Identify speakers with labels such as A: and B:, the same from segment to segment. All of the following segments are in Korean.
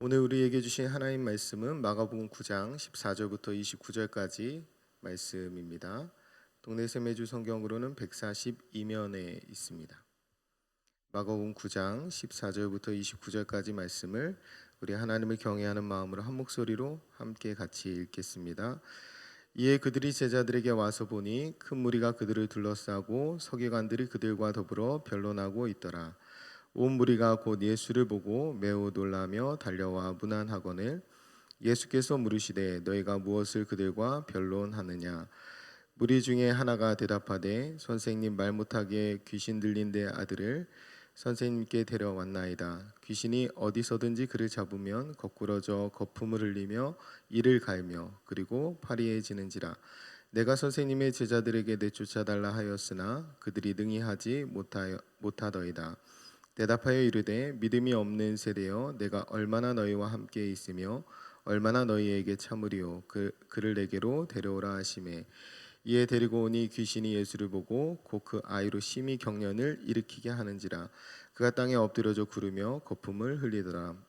A: 오늘 우리에게 주신 하나님 말씀은 마가복음 9장 14절부터 29절까지 말씀입니다. 동네 세매주 성경으로는 142면에 있습니다. 마가복음 9장 14절부터 29절까지 말씀을 우리 하나님을 경외하는 마음으로 한 목소리로 함께 같이 읽겠습니다. 이에 그들이 제자들에게 와서 보니 큰 무리가 그들을 둘러싸고 서기관들이 그들과 더불어 변론하고 있더라. 온 무리가 곧 예수를 보고 매우 놀라며 달려와 문안하거늘 예수께서 물으시되 너희가 무엇을 그들과 변론하느냐. 무리 중에 하나가 대답하되 선생님, 말 못하게 귀신 들린 내 아들을 선생님께 데려왔나이다. 귀신이 어디서든지 그를 잡으면 거꾸러져 거품을 흘리며 이를 갈며 그리고 파리해지는지라. 내가 선생님의 제자들에게 내쫓아 달라 하였으나 그들이 능히 하지 못하더이다. 대답하여 이르되 믿음이 없는 세대여, 내가 얼마나 너희와 함께 있으며 얼마나 너희에게 참으리요. 그를 내게로 데려오라 하시매 이에 데리고 오니 귀신이 예수를 보고 곧 그 아이로 심히 경련을 일으키게 하는지라. 그가 땅에 엎드려져 구르며 거품을 흘리더라.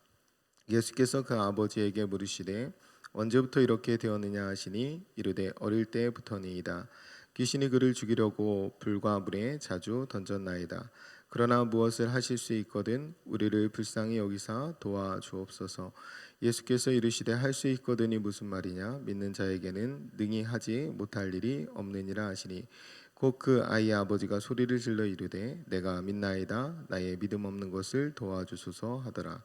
A: 예수께서 그 아버지에게 물으시되 언제부터 이렇게 되었느냐 하시니 이르되 어릴 때부터니이다. 귀신이 그를 죽이려고 불과 물에 자주 던졌나이다. 그러나 무엇을 하실 수 있거든 우리를 불쌍히 여기사 도와주옵소서. 예수께서 이르시되 할 수 있거든이 무슨 말이냐. 믿는 자에게는 능히 하지 못할 일이 없느니라 하시니 곧 그 아이의 아버지가 소리를 질러 이르되 내가 믿나이다. 나의 믿음 없는 것을 도와주소서 하더라.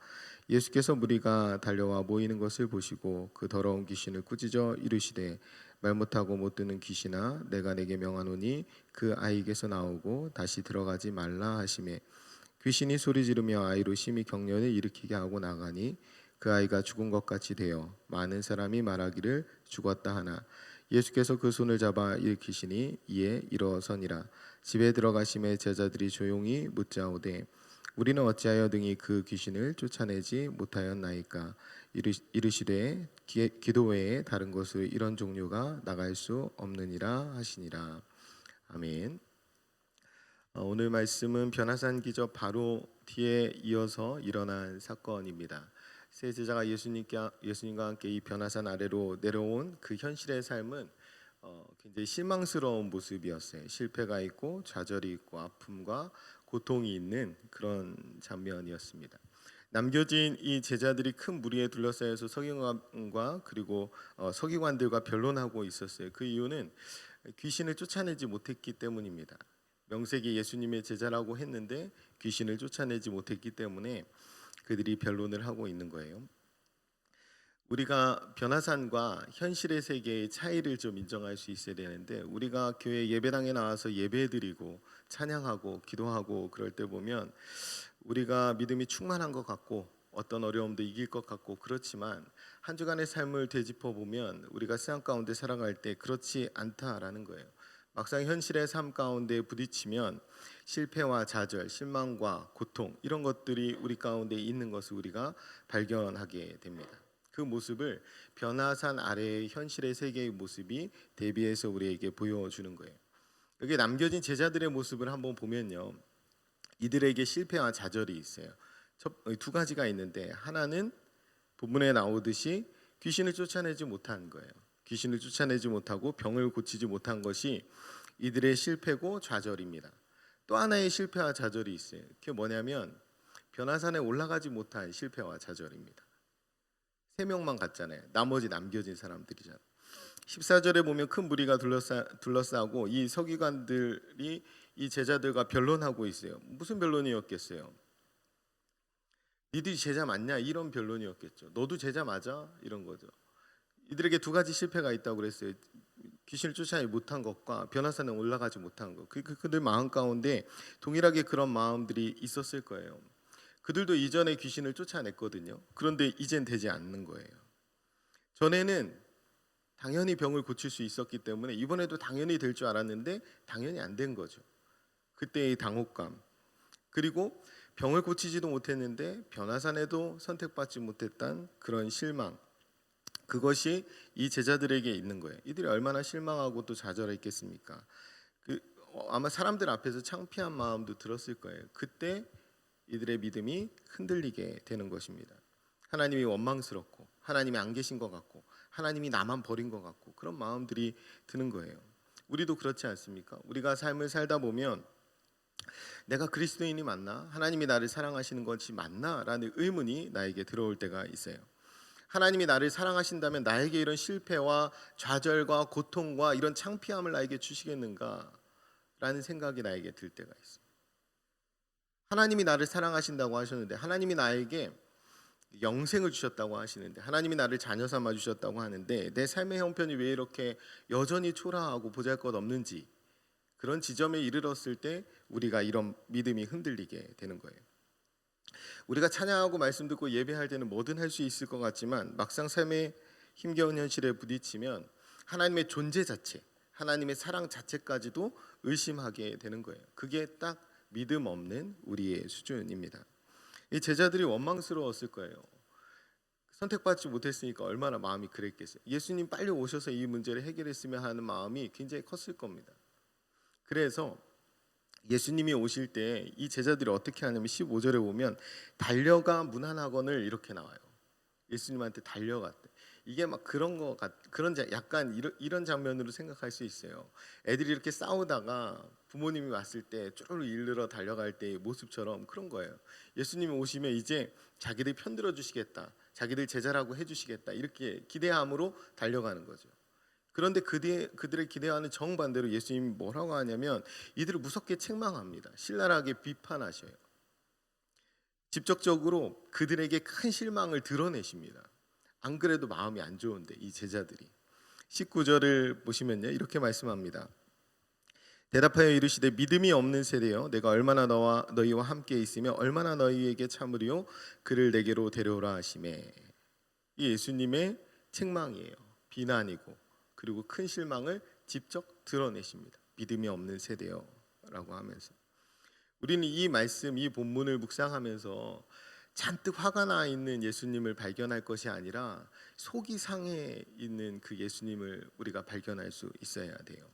A: 예수께서 무리가 달려와 모이는 것을 보시고 그 더러운 귀신을 꾸짖어 이르시되 말 못하고 못 듣는 귀신아, 내가 내게 명하노니 그 아이에게서 나오고 다시 들어가지 말라 하시매 귀신이 소리 지르며 아이로 심히 경련을 일으키게 하고 나가니 그 아이가 죽은 것 같이 되어 많은 사람이 말하기를 죽었다 하나 예수께서 그 손을 잡아 일으키시니 이에 일어서니라. 집에 들어가심에 제자들이 조용히 묻자오되 우리는 어찌하여 등이 그 귀신을 쫓아내지 못하였나이까. 이르시되 기도 외에 다른 것으로 이런 종류가 나갈 수 없느니라 하시니라. 아멘. 오늘 말씀은 변화산 기적 바로 뒤에 이어서 일어난 사건입니다. 세 제자가 예수님과 함께 이 변화산 아래로 내려온 그 현실의 삶은 굉장히 실망스러운 모습이었어요. 실패가 있고 좌절이 있고 아픔과 고통이 있는 그런 장면이었습니다. 남겨진 이 제자들이 큰 무리에 둘러싸여서 서기관과 그리고 서기관들과 변론하고 있었어요. 그 이유는 귀신을 쫓아내지 못했기 때문입니다. 명색이 예수님의 제자라고 했는데 귀신을 쫓아내지 못했기 때문에 그들이 변론을 하고 있는 거예요. 우리가 변화산과 현실의 세계의 차이를 좀 인정할 수 있어야 되는데, 우리가 교회 예배당에 나와서 예배드리고 찬양하고 기도하고 그럴 때 보면 우리가 믿음이 충만한 것 같고 어떤 어려움도 이길 것 같고 그렇지만 한 주간의 삶을 되짚어 보면 우리가 세상 가운데 살아갈 때 그렇지 않다라는 거예요. 막상 현실의 삶 가운데 부딪히면 실패와 좌절, 실망과 고통 이런 것들이 우리 가운데 있는 것을 우리가 발견하게 됩니다. 그 모습을 변화산 아래의 현실의 세계의 모습이 대비해서 우리에게 보여주는 거예요. 여기 남겨진 제자들의 모습을 한번 보면요, 이들에게 실패와 좌절이 있어요. 두 가지가 있는데, 하나는 본문에 나오듯이 귀신을 쫓아내지 못한 거예요. 귀신을 쫓아내지 못하고 병을 고치지 못한 것이 이들의 실패고 좌절입니다. 또 하나의 실패와 좌절이 있어요. 그게 뭐냐면 변화산에 올라가지 못한 실패와 좌절입니다. 3명만 갔잖아요. 나머지 남겨진 사람들이잖아요. 14절에 보면 큰 무리가 둘러싸고 이 서기관들이 이 제자들과 변론하고 있어요. 무슨 변론이었겠어요? 니들이 제자 맞냐? 이런 변론이었겠죠. 너도 제자 맞아? 이런 거죠. 이들에게 두 가지 실패가 있다고 그랬어요. 귀신을 쫓아내지 못한 것과 변화산에 올라가지 못한 것. 그들 마음 가운데 동일하게 그런 마음들이 있었을 거예요. 그들도 이전에 귀신을 쫓아냈거든요. 그런데 이젠 되지 않는 거예요. 전에는 당연히 병을 고칠 수 있었기 때문에 이번에도 당연히 될 줄 알았는데 당연히 안 된 거죠. 그때의 당혹감, 그리고 병을 고치지도 못했는데 변화산에도 선택받지 못했던 그런 실망, 그것이 이 제자들에게 있는 거예요. 이들이 얼마나 실망하고 또 좌절했겠습니까? 아마 사람들 앞에서 창피한 마음도 들었을 거예요. 그때 이들의 믿음이 흔들리게 되는 것입니다. 하나님이 원망스럽고 하나님이 안 계신 것 같고 하나님이 나만 버린 것 같고 그런 마음들이 드는 거예요. 우리도 그렇지 않습니까? 우리가 삶을 살다 보면 내가 그리스도인이 맞나? 하나님이 나를 사랑하시는 것이 맞나? 라는 의문이 나에게 들어올 때가 있어요. 하나님이 나를 사랑하신다면 나에게 이런 실패와 좌절과 고통과 이런 창피함을 나에게 주시겠는가? 라는 생각이 나에게 들 때가 있어요. 하나님이 나를 사랑하신다고 하셨는데, 하나님이 나에게 영생을 주셨다고 하시는데, 하나님이 나를 자녀 삼아 주셨다고 하는데, 내 삶의 형편이 왜 이렇게 여전히 초라하고 보잘것없는지, 그런 지점에 이르렀을 때 우리가 이런 믿음이 흔들리게 되는 거예요. 우리가 찬양하고 말씀 듣고 예배할 때는 뭐든 할 수 있을 것 같지만 막상 삶의 힘겨운 현실에 부딪히면 하나님의 존재 자체, 하나님의 사랑 자체까지도 의심하게 되는 거예요. 그게 딱 믿음 없는 우리의 수준입니다. 이 제자들이 원망스러웠을 거예요. 선택받지 못했으니까 얼마나 마음이 그랬겠어요. 예수님 빨리 오셔서 이 문제를 해결했으면 하는 마음이 굉장히 컸을 겁니다. 그래서 예수님이 오실 때 이 제자들이 어떻게 하냐면 15절에 보면 달려가 문안학원을 이렇게 나와요. 예수님한테 달려갔대. 이게 막 그런 약간 이런 장면으로 생각할 수 있어요. 애들이 이렇게 싸우다가 부모님이 왔을 때 쪼르르 일르러 달려갈 때의 모습처럼 그런 거예요. 예수님이 오시면 이제 자기들 편들어 주시겠다, 자기들 제자라고 해주시겠다 이렇게 기대함으로 달려가는 거죠. 그런데 그들의 기대와는 정반대로 예수님이 뭐라고 하냐면 이들을 무섭게 책망합니다. 신랄하게 비판하셔요. 직접적으로 그들에게 큰 실망을 드러내십니다. 안 그래도 마음이 안 좋은데 이 제자들이 19절을 보시면요 이렇게 말씀합니다. 대답하여 이르시되 믿음이 없는 세대여 내가 얼마나 너희와 함께 있으며 얼마나 너희에게 참으리요 그를 내게로 데려오라 하시매. 이 예수님의 책망이에요. 비난이고 그리고 큰 실망을 직접 드러내십니다. 믿음이 없는 세대여 라고 하면서 우리는 이 말씀, 이 본문을 묵상하면서 잔뜩 화가 나 있는 예수님을 발견할 것이 아니라 속이 상해 있는 그 예수님을 우리가 발견할 수 있어야 돼요.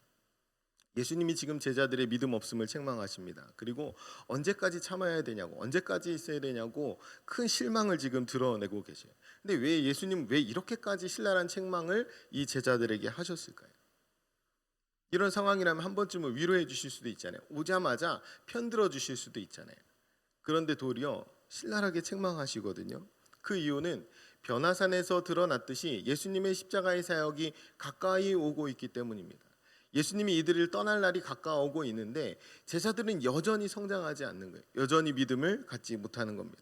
A: 예수님이 지금 제자들의 믿음 없음을 책망하십니다. 그리고 언제까지 참아야 되냐고, 언제까지 있어야 되냐고 큰 실망을 지금 드러내고 계세요. 근데 왜 예수님 왜 이렇게까지 신랄한 책망을 이 제자들에게 하셨을까요? 이런 상황이라면 한 번쯤은 위로해 주실 수도 있잖아요. 오자마자 편들어 주실 수도 있잖아요. 그런데 도리어 신랄하게 책망하시거든요. 그 이유는 변화산에서 드러났듯이 예수님의 십자가의 사역이 가까이 오고 있기 때문입니다. 예수님이 이들을 떠날 날이 가까워오고 있는데 제자들은 여전히 성장하지 않는 거예요. 여전히 믿음을 갖지 못하는 겁니다.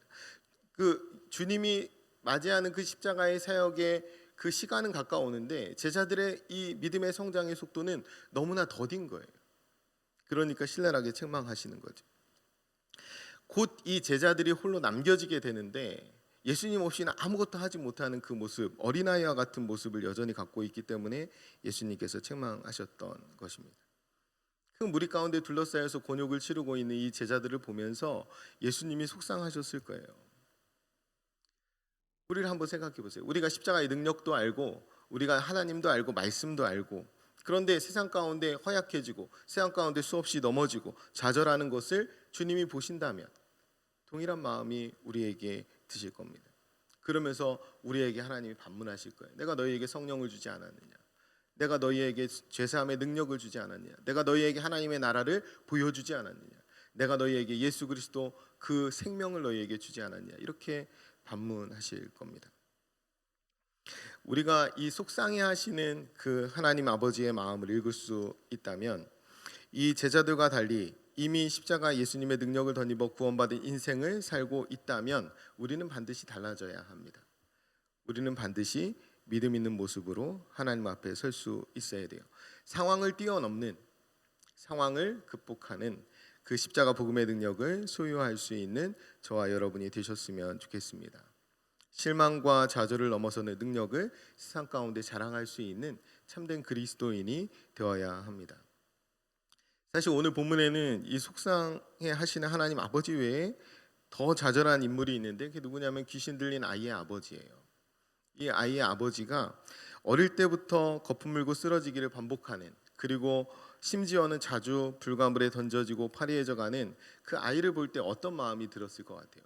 A: 그 주님이 맞이하는 그 십자가의 사역의 그 시간은 가까워오는데 제자들의 이 믿음의 성장의 속도는 너무나 더딘 거예요. 그러니까 신랄하게 책망하시는 거죠. 곧 이 제자들이 홀로 남겨지게 되는데 예수님 없이는 아무것도 하지 못하는 그 모습, 어린아이와 같은 모습을 여전히 갖고 있기 때문에 예수님께서 책망하셨던 것입니다. 그 무리 가운데 둘러싸여서 곤욕을 치르고 있는 이 제자들을 보면서 예수님이 속상하셨을 거예요. 우리를 한번 생각해 보세요. 우리가 십자가의 능력도 알고 우리가 하나님도 알고 말씀도 알고 그런데 세상 가운데 허약해지고 세상 가운데 수없이 넘어지고 좌절하는 것을 주님이 보신다면 동일한 마음이 우리에게 드실 겁니다. 그러면서 우리에게 하나님이 반문하실 거예요. 내가 너희에게 성령을 주지 않았느냐? 내가 너희에게 죄사함의 능력을 주지 않았느냐? 내가 너희에게 하나님의 나라를 보여주지 않았느냐? 내가 너희에게 예수 그리스도 그 생명을 너희에게 주지 않았느냐? 이렇게 반문하실 겁니다. 우리가 이 속상해하시는 그 하나님 아버지의 마음을 읽을 수 있다면 이 제자들과 달리 이미 십자가 예수님의 능력을 덧입어 구원받은 인생을 살고 있다면 우리는 반드시 달라져야 합니다. 우리는 반드시 믿음 있는 모습으로 하나님 앞에 설 수 있어야 돼요. 상황을 뛰어넘는, 상황을 극복하는 그 십자가 복음의 능력을 소유할 수 있는 저와 여러분이 되셨으면 좋겠습니다. 실망과 좌절을 넘어서는 능력을 세상 가운데 자랑할 수 있는 참된 그리스도인이 되어야 합니다. 사실 오늘 본문에는 이 속상해 하시는 하나님 아버지 외에 더 좌절한 인물이 있는데 그게 누구냐면 귀신 들린 아이의 아버지예요. 이 아이의 아버지가 어릴 때부터 거품 물고 쓰러지기를 반복하는, 그리고 심지어는 자주 불가물에 던져지고 파리해져 가는 그 아이를 볼 때 어떤 마음이 들었을 것 같아요?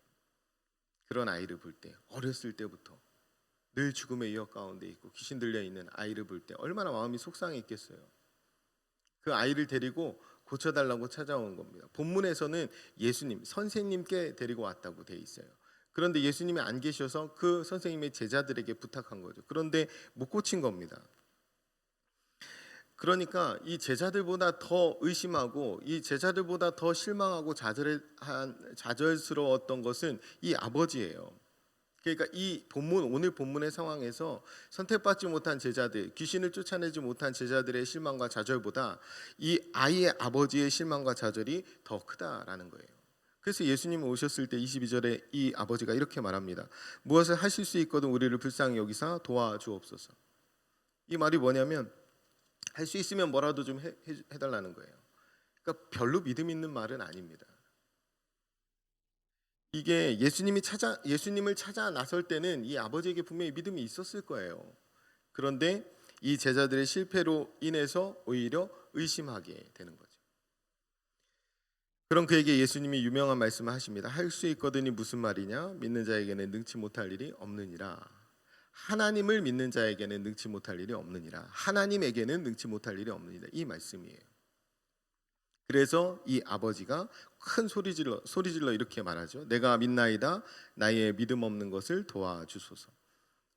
A: 그런 아이를 볼 때, 어렸을 때부터 늘 죽음의 위협 가운데 있고 귀신 들려 있는 아이를 볼 때 얼마나 마음이 속상했겠어요. 그 아이를 데리고 고쳐달라고 찾아온 겁니다. 본문에서는 예수님, 선생님께 데리고 왔다고 돼 있어요. 그런데 예수님이 안 계셔서 그 선생님의 제자들에게 부탁한 거죠. 그런데 못 고친 겁니다. 그러니까 이 제자들보다 더 의심하고 이 제자들보다 더 실망하고 좌절스러웠던 것은 이 아버지예요. 그러니까 이 본문, 오늘 본문의 상황에서 선택받지 못한 제자들, 귀신을 쫓아내지 못한 제자들의 실망과 좌절보다 이 아이의 아버지의 실망과 좌절이 더 크다라는 거예요. 그래서 예수님이 오셨을 때 22절에 이 아버지가 이렇게 말합니다. 무엇을 하실 수 있거든 우리를 불쌍히 여기사 도와주옵소서. 이 말이 뭐냐면 할 수 있으면 뭐라도 좀 해달라는 거예요. 그러니까 별로 믿음 있는 말은 아닙니다. 이게 예수님을 찾아 나설 때는 이 아버지에게 분명히 믿음이 있었을 거예요. 그런데 이 제자들의 실패로 인해서 오히려 의심하게 되는 거죠. 그럼 그에게 예수님이 유명한 말씀을 하십니다. 할 수 있거든이 무슨 말이냐? 믿는 자에게는 능치 못할 일이 없느니라. 하나님을 믿는 자에게는 능치 못할 일이 없느니라. 하나님에게는 능치 못할 일이 없느니라. 이 말씀이에요. 그래서 이 아버지가 큰 소리질러 이렇게 말하죠. 내가 믿나이다. 나의 믿음 없는 것을 도와주소서.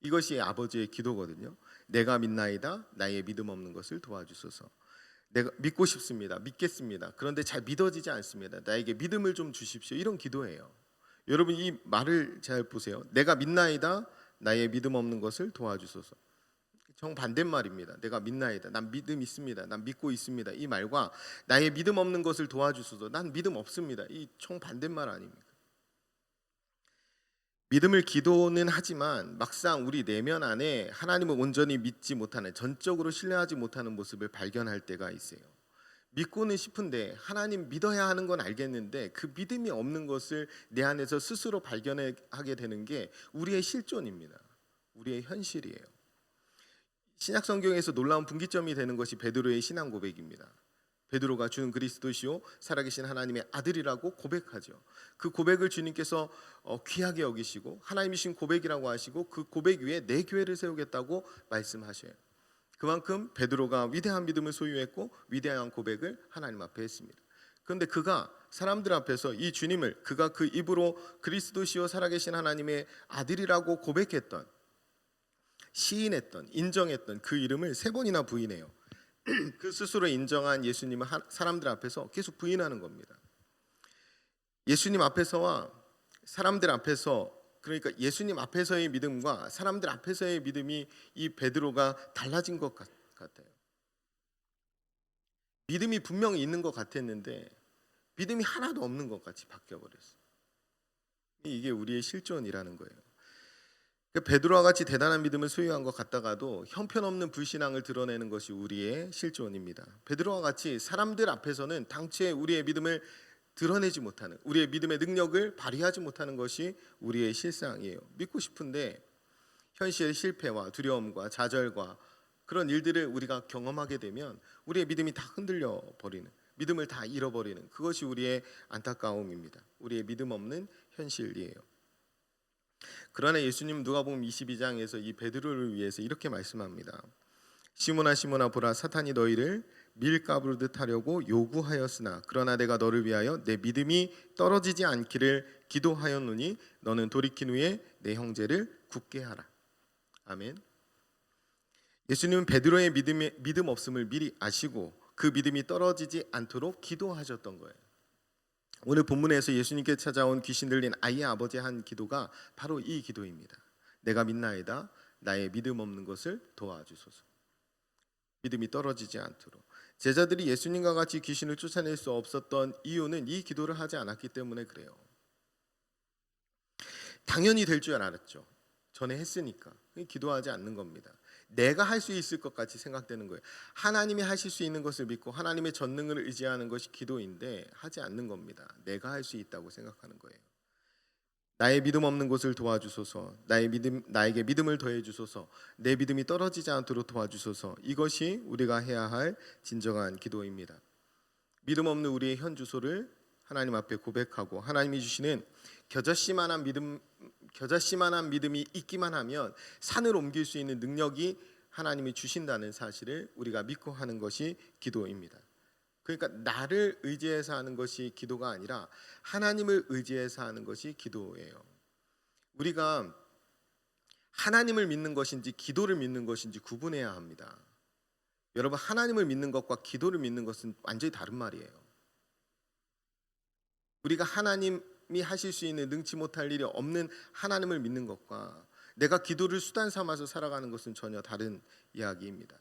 A: 이것이 아버지의 기도거든요. 내가 믿나이다. 나의 믿음 없는 것을 도와주소서. 내가 믿고 싶습니다. 믿겠습니다. 그런데 잘 믿어지지 않습니다. 나에게 믿음을 좀 주십시오. 이런 기도예요. 여러분 이 말을 잘 보세요. 내가 믿나이다. 나의 믿음 없는 것을 도와주소서. 정반대말입니다. 내가 믿나이다. 난 믿음 있습니다. 난 믿고 있습니다. 이 말과 나의 믿음 없는 것을 도와주소서. 난 믿음 없습니다. 이 정반대말 아닙니까? 믿음을 기도는 하지만 막상 우리 내면 안에 하나님을 온전히 믿지 못하는, 전적으로 신뢰하지 못하는 모습을 발견할 때가 있어요. 믿고는 싶은데 하나님 믿어야 하는 건 알겠는데 그 믿음이 없는 것을 내 안에서 스스로 발견하게 되는 게 우리의 실존입니다. 우리의 현실이에요. 신약 성경에서 놀라운 분기점이 되는 것이 베드로의 신앙 고백입니다. 베드로가 주는 그리스도시요 살아계신 하나님의 아들이라고 고백하죠. 그 고백을 주님께서 귀하게 여기시고 하나님이신 고백이라고 하시고 그 고백 위에 내 교회를 세우겠다고 말씀하셔요. 그만큼 베드로가 위대한 믿음을 소유했고 위대한 고백을 하나님 앞에 했습니다. 그런데 그가 사람들 앞에서 이 주님을 그가 그 입으로 그리스도시요 살아계신 하나님의 아들이라고 고백했던, 시인했던, 인정했던 그 이름을 3번이나 부인해요. 그 스스로 인정한 예수님을 사람들 앞에서 계속 부인하는 겁니다. 예수님 앞에서와 사람들 앞에서, 그러니까 예수님 앞에서의 믿음과 사람들 앞에서의 믿음이 이 베드로가 달라진 것 같아요. 믿음이 분명히 있는 것 같았는데 믿음이 하나도 없는 것 같이 바뀌어버렸어요. 이게 우리의 실존이라는 거예요. 베드로와 같이 대단한 믿음을 소유한 것 같다가도 형편없는 불신앙을 드러내는 것이 우리의 실존입니다. 베드로와 같이 사람들 앞에서는 당최 우리의 믿음을 드러내지 못하는, 우리의 믿음의 능력을 발휘하지 못하는 것이 우리의 실상이에요. 믿고 싶은데 현실의 실패와 두려움과 좌절과 그런 일들을 우리가 경험하게 되면 우리의 믿음이 다 흔들려 버리는, 믿음을 다 잃어버리는, 그것이 우리의 안타까움입니다. 우리의 믿음 없는 현실이에요. 그러나 예수님 누가복음 22장에서 이 베드로를 위해서 이렇게 말씀합니다. 시몬아 시몬아 보라, 사탄이 너희를 밀가부르듯 하려고 요구하였으나 그러나 내가 너를 위하여 내 믿음이 떨어지지 않기를 기도하였노니 너는 돌이킨 후에 내 형제를 굳게 하라. 아멘. 예수님은 베드로의 믿음 없음을 미리 아시고 그 믿음이 떨어지지 않도록 기도하셨던 거예요. 오늘 본문에서 예수님께 찾아온 귀신 들린 아이의 아버지의 한 기도가 바로 이 기도입니다. 내가 믿나이다. 나의 믿음 없는 것을 도와주소서. 믿음이 떨어지지 않도록. 제자들이 예수님과 같이 귀신을 쫓아낼 수 없었던 이유는 이 기도를 하지 않았기 때문에 그래요. 당연히 될 줄 알았죠. 전에 했으니까. 기도하지 않는 겁니다. 내가 할 수 있을 것 같이 생각되는 거예요. 하나님이 하실 수 있는 것을 믿고 하나님의 전능을 의지하는 것이 기도인데 하지 않는 겁니다. 내가 할 수 있다고 생각하는 거예요. 나의 믿음 없는 것을 도와주소서. 나에게 믿음을 더해 주소서. 내 믿음이 떨어지지 않도록 도와주소서. 이것이 우리가 해야 할 진정한 기도입니다. 믿음 없는 우리의 현 주소를 하나님 앞에 고백하고 하나님이 주시는 겨자씨만한 믿음, 겨자씨만한 믿음이 있기만 하면 산을 옮길 수 있는 능력이 하나님이 주신다는 사실을 우리가 믿고 하는 것이 기도입니다. 그러니까 나를 의지해서 하는 것이 기도가 아니라 하나님을 의지해서 하는 것이 기도예요. 우리가 하나님을 믿는 것인지 기도를 믿는 것인지 구분해야 합니다. 여러분, 하나님을 믿는 것과 기도를 믿는 것은 완전히 다른 말이에요. 우리가 하나님이 하실 수 있는 능치 못할 일이 없는 하나님을 믿는 것과 내가 기도를 수단 삼아서 살아가는 것은 전혀 다른 이야기입니다.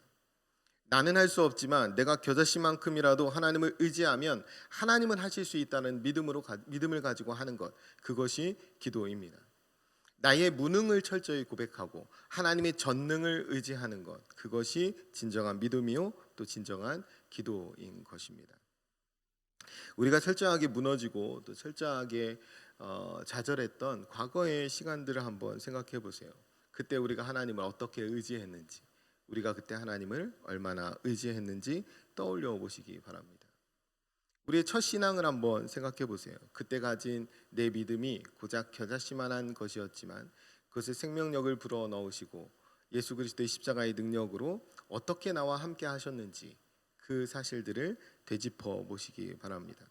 A: 나는 할 수 없지만 내가 겨자씨만큼이라도 하나님을 의지하면 하나님은 하실 수 있다는 믿음을 가지고 하는 것, 그것이 기도입니다. 나의 무능을 철저히 고백하고 하나님의 전능을 의지하는 것, 그것이 진정한 믿음이요 또 진정한 기도인 것입니다. 우리가 철저하게 무너지고 또 철저하게 좌절했던 과거의 시간들을 한번 생각해 보세요. 그때 우리가 하나님을 어떻게 의지했는지, 우리가 그때 하나님을 얼마나 의지했는지 떠올려 보시기 바랍니다. 우리의 첫 신앙을 한번 생각해 보세요. 그때 가진 내 믿음이 고작 겨자씨만한 것이었지만 그것의 생명력을 불어넣으시고 예수 그리스도의 십자가의 능력으로 어떻게 나와 함께 하셨는지 그 사실들을 되짚어 보시기 바랍니다.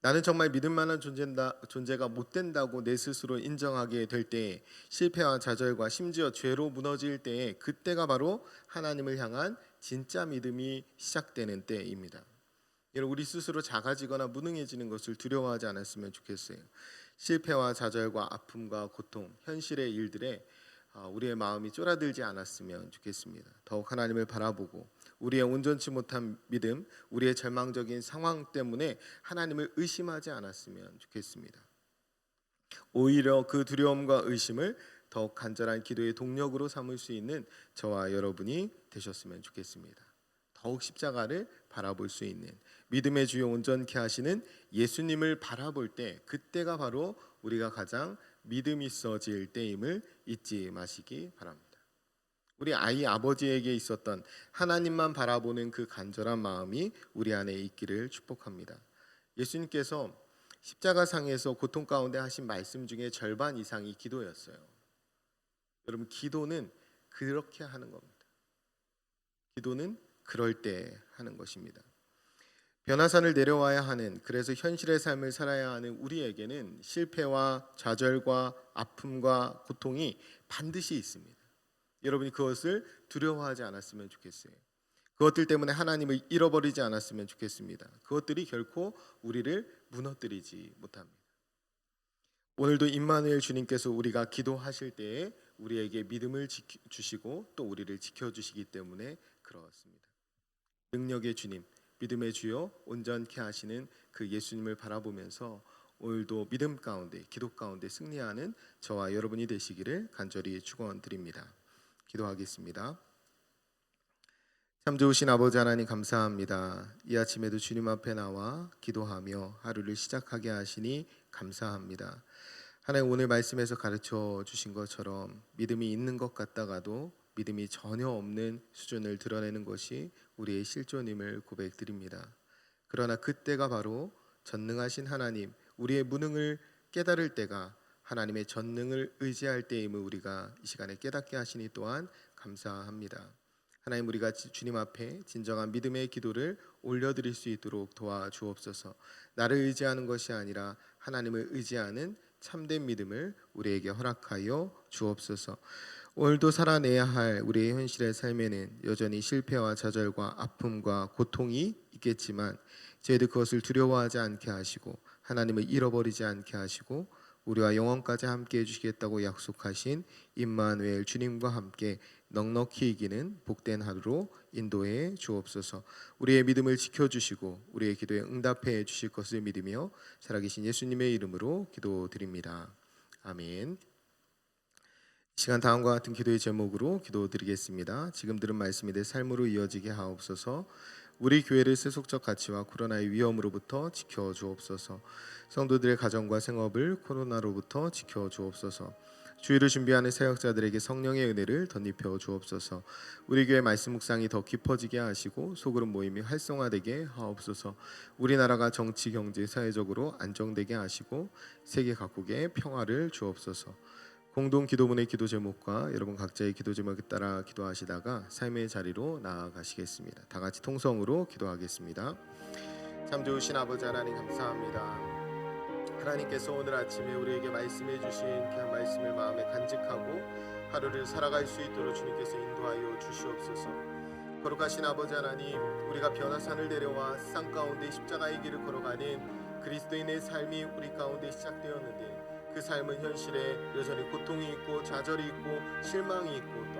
A: 나는 정말 믿을 만한 존재가 못 된다고 내 스스로 인정하게 될 때에, 실패와 좌절과 심지어 죄로 무너질 때에, 그때가 바로 하나님을 향한 진짜 믿음이 시작되는 때입니다. 여러분, 우리 스스로 작아지거나 무능해지는 것을 두려워하지 않았으면 좋겠어요. 실패와 좌절과 아픔과 고통, 현실의 일들에 우리의 마음이 쫄아들지 않았으면 좋겠습니다. 더욱 하나님을 바라보고 우리의 온전치 못한 믿음, 우리의 절망적인 상황 때문에 하나님을 의심하지 않았으면 좋겠습니다. 오히려 그 두려움과 의심을 더욱 간절한 기도의 동력으로 삼을 수 있는 저와 여러분이 되셨으면 좋겠습니다. 더욱 십자가를 바라볼 수 있는, 믿음의 주요 온전케 하시는 예수님을 바라볼 때, 그때가 바로 우리가 가장 믿음 있어질 때임을 잊지 마시기 바랍니다. 우리 아이 아버지에게 있었던 하나님만 바라보는 그 간절한 마음이 우리 안에 있기를 축복합니다. 예수님께서 십자가상에서 고통 가운데 하신 말씀 중에 절반 이상이 기도였어요. 여러분, 기도는 그렇게 하는 겁니다. 기도는 그럴 때 하는 것입니다. 변화산을 내려와야 하는, 그래서 현실의 삶을 살아야 하는 우리에게는 실패와 좌절과 아픔과 고통이 반드시 있습니다. 여러분이 그것을 두려워하지 않았으면 좋겠어요. 그것들 때문에 하나님을 잃어버리지 않았으면 좋겠습니다. 그것들이 결코 우리를 무너뜨리지 못합니다. 오늘도 임마누엘 주님께서 우리가 기도하실 때에 우리에게 믿음을 주시고 또 우리를 지켜주시기 때문에 그렇습니다. 능력의 주님, 믿음의 주여 온전케 하시는 그 예수님을 바라보면서 오늘도 믿음 가운데, 기도 가운데 승리하는 저와 여러분이 되시기를 간절히 축원드립니다. 기도하겠습니다. 참 좋으신 아버지 하나님, 감사합니다. 이 아침에도 주님 앞에 나와 기도하며 하루를 시작하게 하시니 감사합니다. 하나님, 오늘 말씀에서 가르쳐 주신 것처럼 믿음이 있는 것 같다가도 믿음이 전혀 없는 수준을 드러내는 것이 우리의 실존임을 고백드립니다. 그러나 그때가 바로 전능하신 하나님, 우리의 무능을 깨달을 때가 하나님의 전능을 의지할 때임을 우리가 이 시간에 깨닫게 하시니 또한 감사합니다. 하나님, 우리가 주님 앞에 진정한 믿음의 기도를 올려드릴 수 있도록 도와주옵소서. 나를 의지하는 것이 아니라 하나님을 의지하는 참된 믿음을 우리에게 허락하여 주옵소서. 오늘도 살아내야 할 우리의 현실의 삶에는 여전히 실패와 좌절과 아픔과 고통이 있겠지만 저희들 그것을 두려워하지 않게 하시고 하나님을 잃어버리지 않게 하시고 우리와 영원까지 함께 해주시겠다고 약속하신 임마누엘 주님과 함께 넉넉히 이기는 복된 하루로 인도해 주옵소서. 우리의 믿음을 지켜주시고 우리의 기도에 응답해 주실 것을 믿으며 살아계신 예수님의 이름으로 기도드립니다. 아멘. 시간 다음과 같은 기도의 제목으로 기도드리겠습니다. 지금 들은 말씀이 내 삶으로 이어지게 하옵소서. 우리 교회를 세속적 가치와 코로나의 위험으로부터 지켜주옵소서. 성도들의 가정과 생업을 코로나로부터 지켜주옵소서. 주일을 준비하는 사역자들에게 성령의 은혜를 덧입혀 주옵소서. 우리 교회 말씀 묵상이 더 깊어지게 하시고 소그룹 모임이 활성화되게 하옵소서. 우리나라가 정치, 경제, 사회적으로 안정되게 하시고 세계 각국에 평화를 주옵소서. 공동 기도문의 기도 제목과 여러분 각자의 기도 제목에 따라 기도하시다가 삶의 자리로 나아가시겠습니다. 다 같이 통성으로 기도하겠습니다. 참 좋으신 아버지 하나님 감사합니다. 하나님께서 오늘 아침에 우리에게 말씀해 주신 귀한 말씀을 마음에 간직하고 하루를 살아갈 수 있도록 주님께서 인도하여 주시옵소서. 거룩하신 아버지 하나님, 우리가 변화산을 내려와 세상 가운데 십자가의 길을 걸어가는 그리스도인의 삶이 우리 가운데 시작되었는데 그 삶은 현실에 여전히 고통이 있고 좌절이 있고 실망이 있고